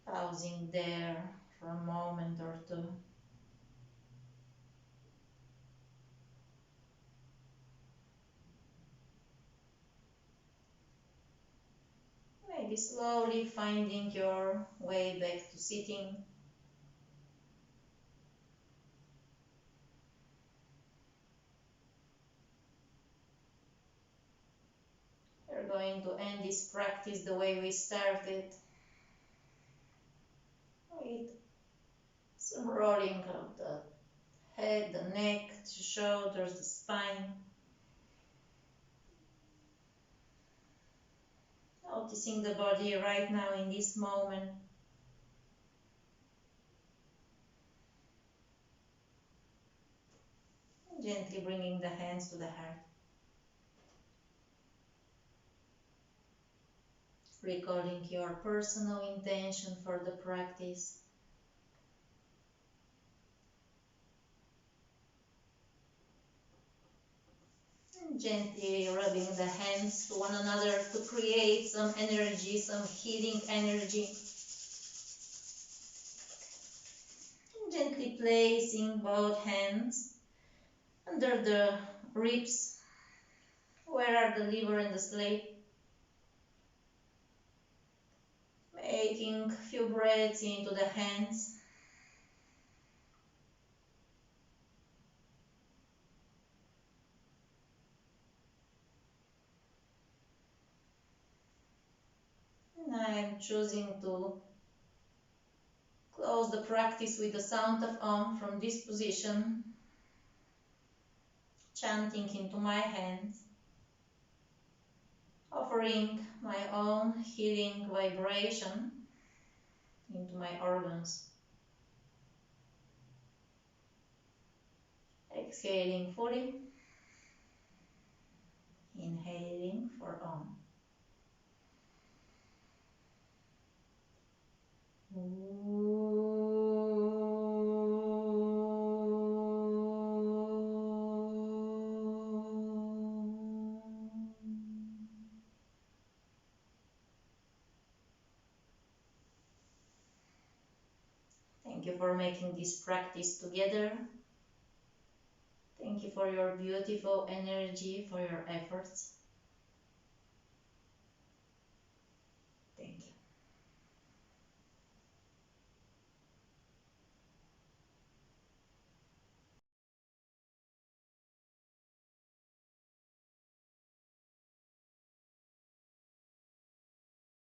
pausing there for a moment or two. Maybe slowly finding your way back to sitting. We're going to end this practice the way we started, with some rolling of the head, the neck, the shoulders, the spine. Noticing the body right now in this moment. Gently bringing the hands to the heart. Recalling your personal intention for the practice. And gently rubbing the hands to one another to create some energy, some healing energy. And gently placing both hands under the ribs, where are the liver and the slate. Making a few breaths into the hands. And I'm choosing to close the practice with the sound of Om from this position, chanting into my hands, offering my own healing vibration into my organs. Exhaling fully, inhaling for Om. Thank you for making this practice together. Thank you for your beautiful energy, for your efforts.